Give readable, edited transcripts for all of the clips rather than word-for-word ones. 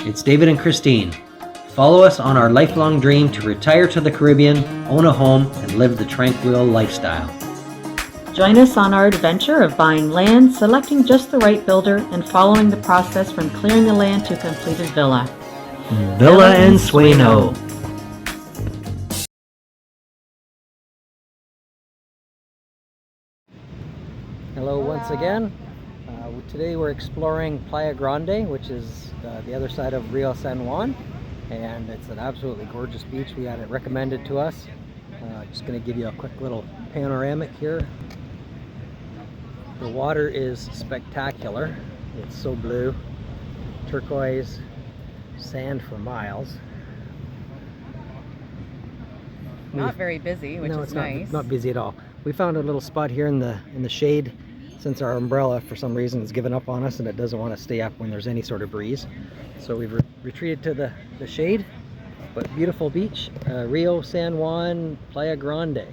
it's David and Christine. Follow us on our lifelong dream to retire to the Caribbean, own a home, and live the tranquil lifestyle. Join us on our adventure of buying land, selecting just the right builder, and following the process from clearing the land to completed villa. Villa en Sueño. Hello once again. Today we're exploring Playa Grande, which is the other side of Rio San Juan, and it's an absolutely gorgeous beach. We had it recommended to us. Just going to give you a quick little panoramic here. The water is spectacular. It's so blue, turquoise, sand for miles. Not very busy, which is nice. Not busy at all. We found a little spot here in the shade, since our umbrella for some reason has given up on us and it doesn't want to stay up when there's any sort of breeze. So we've retreated to the shade, but beautiful beach, Rio San Juan, Playa Grande.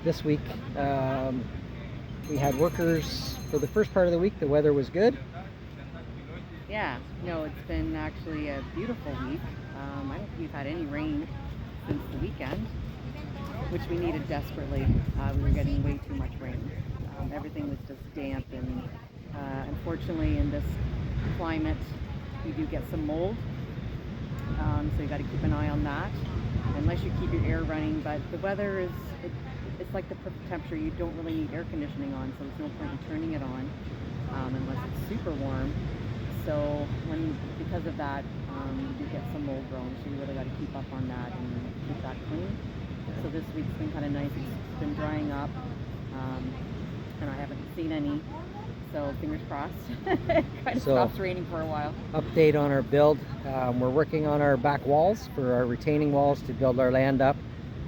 This week we had workers for the first part of the week. The weather was good. Yeah, no, it's been actually a beautiful week. I don't think we've had any rain since the weekend, which we needed desperately. We were getting way too much rain. Everything was just damp, and unfortunately in this climate you do get some mold, so you got to keep an eye on that unless you keep your air running. But the weather is it's like the perfect temperature. You don't really need air conditioning on, so there's no point in turning it on unless it's super warm. So because of that, you do get some mold growing, so you really got to keep up on that and keep that clean. So this week's been kind of nice. It's been drying up, and I haven't seen any, so fingers crossed. It kind of stops raining for a while. Update on our build. We're working on our back walls for our retaining walls to build our land up.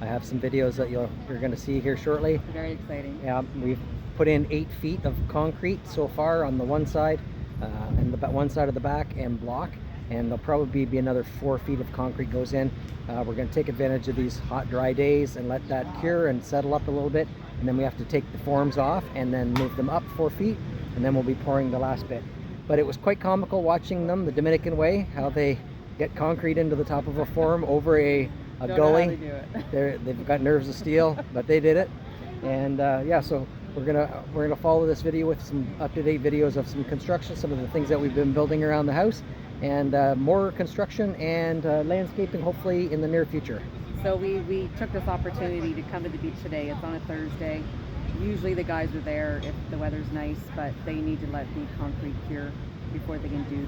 I have some videos that you're going to see here shortly. Very exciting. Yeah, we've put in 8 feet of concrete so far on the one side, and the one side of the back and block, and there'll probably be another 4 feet of concrete goes in. We're going to take advantage of these hot, dry days and let that cure and settle up a little bit, and then we have to take the forms off and then move them up 4 feet, and then we'll be pouring the last bit. But it was quite comical watching them the Dominican way, how they get concrete into the top of a form over a gully. Don't know how they do it. They've got nerves of steel, but they did it. And yeah, so we're gonna follow this video with some up-to-date videos of some construction, some of the things that we've been building around the house, and more construction and landscaping hopefully in the near future. So we took this opportunity to come to the beach today. It's on a Thursday. Usually the guys are there if the weather's nice, but they need to let the concrete cure before they can do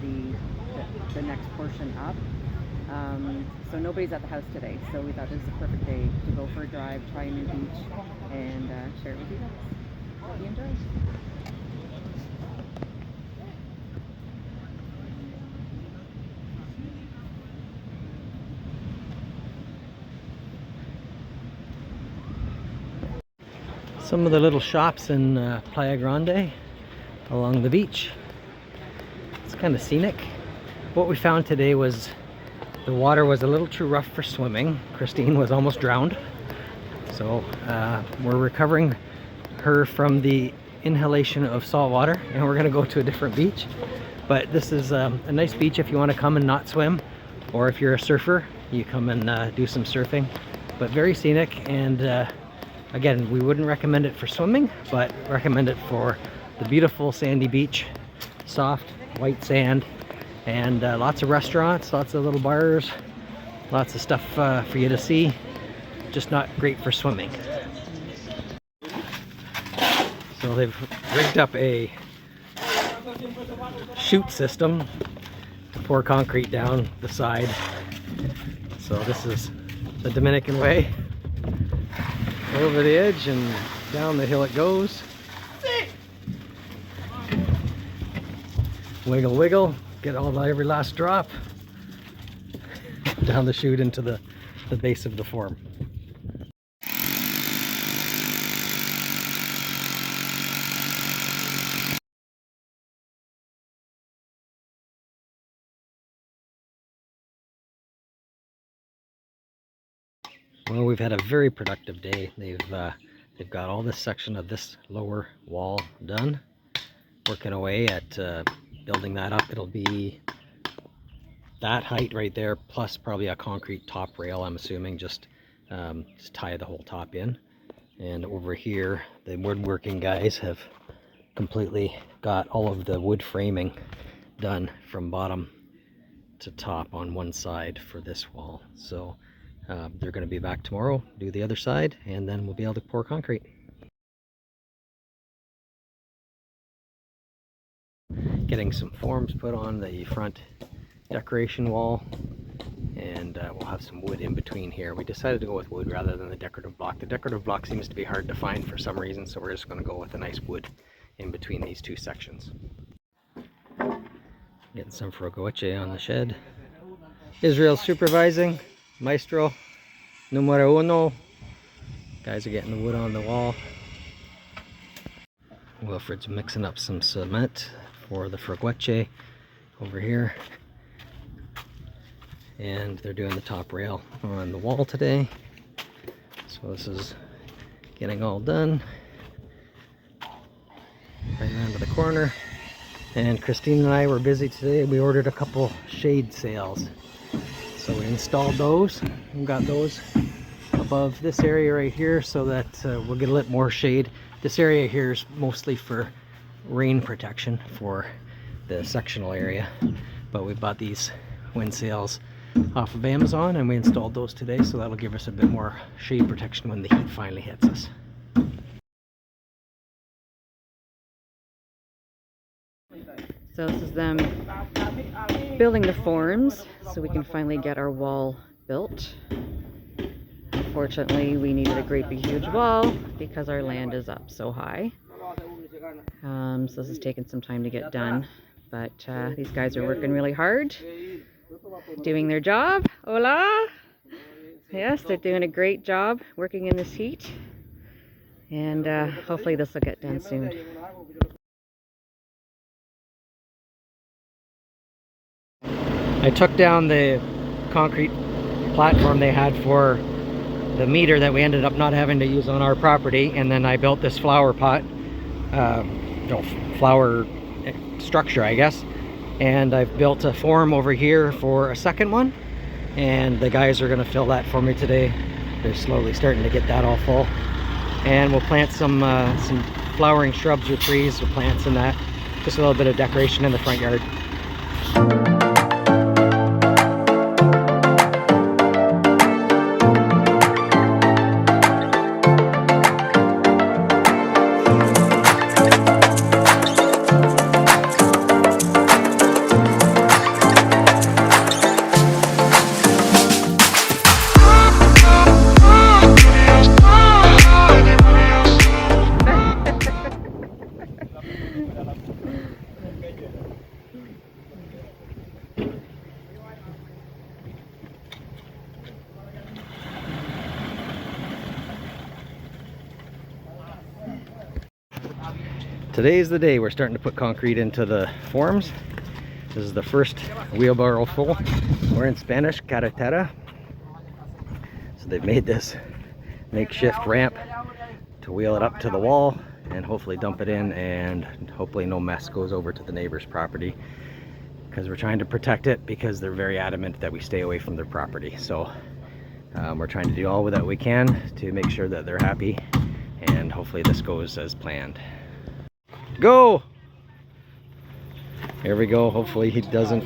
the next portion up. So nobody's at the house today, so we thought this is the perfect day to go for a drive, try a new beach, and share it with you guys. Hope you enjoy. Some of the little shops in Playa Grande along the beach. It's kind of scenic. What we found today was the water was a little too rough for swimming. Christine was almost drowned. So we're recovering her from the inhalation of salt water, and we're gonna go to a different beach. But this is a nice beach if you want to come and not swim, or if you're a surfer, you come and do some surfing. But very scenic, and again, we wouldn't recommend it for swimming, but recommend it for the beautiful sandy beach, soft white sand, and lots of restaurants, lots of little bars, lots of stuff for you to see. Just not great for swimming. So they've rigged up a chute system to pour concrete down the side. So this is the Dominican way. Over the edge and down the hill it goes. Wiggle, wiggle, get every last drop down the chute into the base of the form. Well, we've had a very productive day. They've got all this section of this lower wall done, working away at building that up. It'll be that height right there, plus probably a concrete top rail, I'm assuming, just tie the whole top in. And over here, the woodworking guys have completely got all of the wood framing done from bottom to top on one side for this wall. So they're going to be back tomorrow, do the other side, and then we'll be able to pour concrete. Getting some forms put on the front decoration wall, and we'll have some wood in between here. We decided to go with wood rather than the decorative block. The decorative block seems to be hard to find for some reason, so we're just going to go with a nice wood in between these two sections. Getting some Fragache on the shed. Israel's supervising. Maestro numero uno. Guys are getting the wood on the wall. Wilfred's mixing up some cement for the Fragache over here. And they're doing the top rail on the wall today. So this is getting all done. Right down to the corner. And Christine and I were busy today. We ordered a couple shade sails. So we installed those and got those above this area right here so that we'll get a little more shade. This area here is mostly for rain protection for the sectional area. But we bought these wind sails off of Amazon and we installed those today, so that'll give us a bit more shade protection when the heat finally hits us. So this is them building the forms so we can finally get our wall built. Unfortunately, we needed a great big huge wall because our land is up so high. So this is taking some time to get done, but these guys are working really hard, doing their job. Hola! Yes, they're doing a great job working in this heat, and hopefully this will get done soon. I took down the concrete platform they had for the meter that we ended up not having to use on our property, and then I built this flower pot, flower structure, I guess, and I've built a form over here for a second one, and the guys are going to fill that for me today. They're slowly starting to get that all full, and we'll plant some flowering shrubs or trees or plants in that, just a little bit of decoration in the front yard. Today's the day we're starting to put concrete into the forms. This is the first wheelbarrow full. We're in Spanish, carretera. So they've made this makeshift ramp to wheel it up to the wall and hopefully dump it in, and hopefully no mess goes over to the neighbor's property, because we're trying to protect it because they're very adamant that we stay away from their property. So we're trying to do all that we can to make sure that they're happy, and hopefully this goes as planned. Go! Here we go. Hopefully he doesn't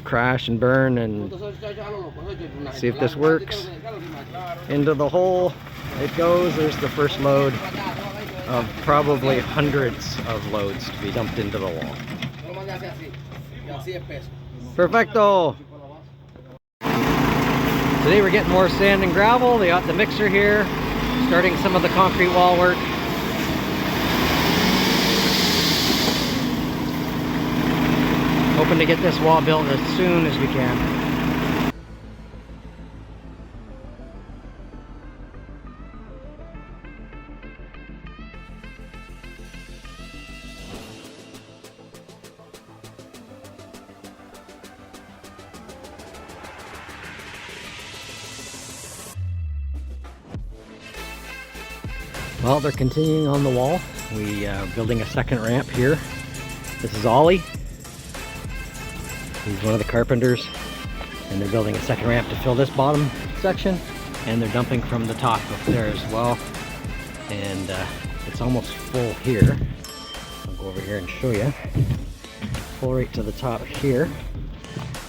crash and burn, and see if this works. Into the hole it goes. There's the first load of probably hundreds of loads to be dumped into the wall. Perfecto! Today we're getting more sand and gravel. They got the mixer here, starting some of the concrete wall work. Hoping to get this wall built as soon as we can. Well, they're continuing on the wall. We are building a second ramp here. This is Ollie. He's one of the carpenters and they're building a second ramp to fill this bottom section, and they're dumping from the top up there as well. And it's almost full here. I'll go over here and show you. Full right to the top here,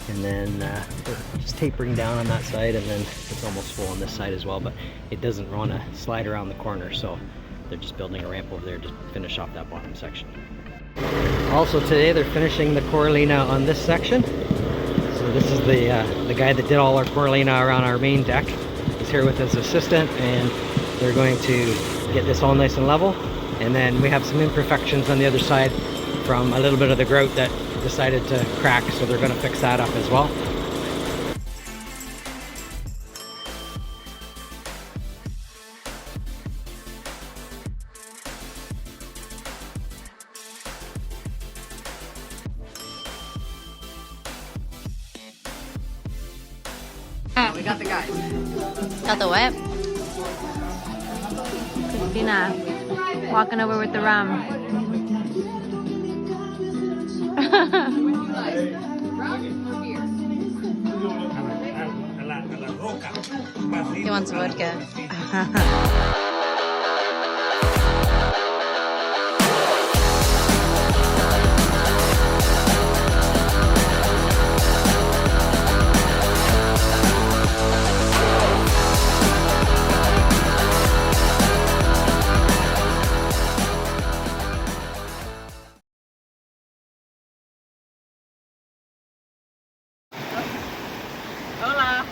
and then they're just tapering down on that side, and then it's almost full on this side as well, but it doesn't want to slide around the corner, so they're just building a ramp over there to finish off that bottom section. Also today they're finishing the Coralina on this section. So this is the guy that did all our Coralina around our main deck. He's here with his assistant, and they're going to get this all nice and level. And then we have some imperfections on the other side from a little bit of the grout that decided to crack, so they're going to fix that up as well. We got the guys. Got the what? Christina walking over with the rum. He wants vodka. Hola!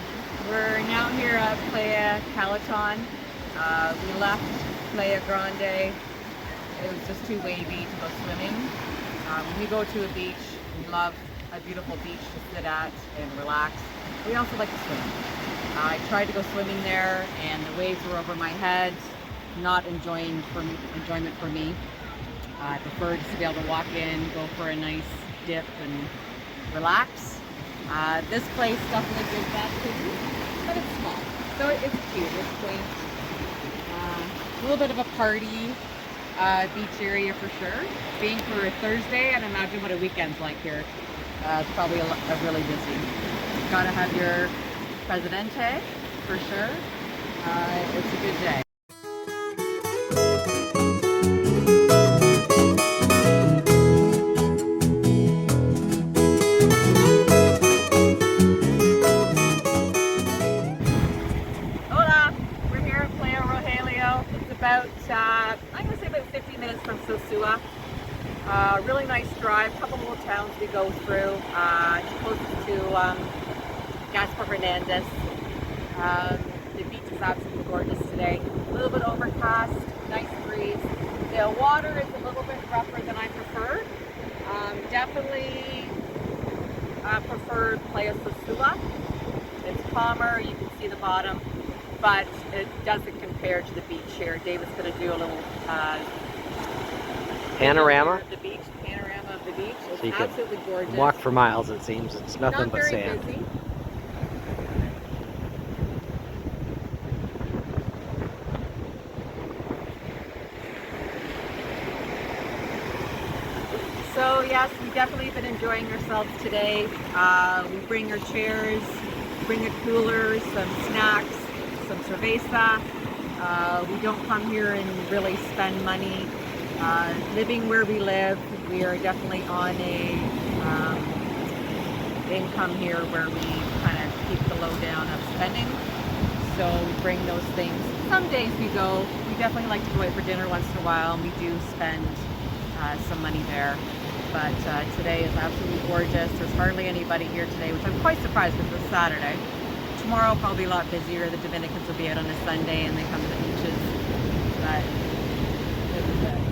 We're now here at Playa Panton. We left Playa Grande. It was just too wavy to go swimming. When we go to a beach, we love a beautiful beach to sit at and relax. We also like to swim. I tried to go swimming there, and the waves were over my head. Not enjoyment for me. I preferred to be able to walk in, go for a nice dip, and relax. This place definitely gives that too, but it's small. So it's cute, it's quaint. A little bit of a party beach area for sure. Being for a Thursday, and imagine what a weekend's like here. It's probably a really busy. You've got to have your Presidente for sure. It's a good day. I'm going to say about 50 minutes from Sosua. Really nice drive, a couple little towns we go through. It's closest to Gaspar Hernandez. The beach is absolutely gorgeous today. A little bit overcast, nice breeze. The water is a little bit rougher than I prefer. Definitely prefer Playa Sosua. It's calmer, you can see the bottom, but it doesn't compare to the beach here. David's going to do a little Panorama of the beach, panorama of the beach. It's so you absolutely gorgeous. walk for miles, it seems. It's nothing Not but very sand. busy. So yes, we've definitely been enjoying ourselves today. We bring our chairs, bring a cooler, some snacks, some cerveza. We don't come here and really spend money. Living where we live, we are definitely on a income here where we kind of keep the low down of spending. So we bring those things. Some days we definitely like to go out for dinner once in a while, and we do spend some money there. But today is absolutely gorgeous. There's hardly anybody here today, which I'm quite surprised because it's Saturday. Tomorrow probably a lot busier. The Dominicans will be out on a Sunday and they come to the beaches. But this is it.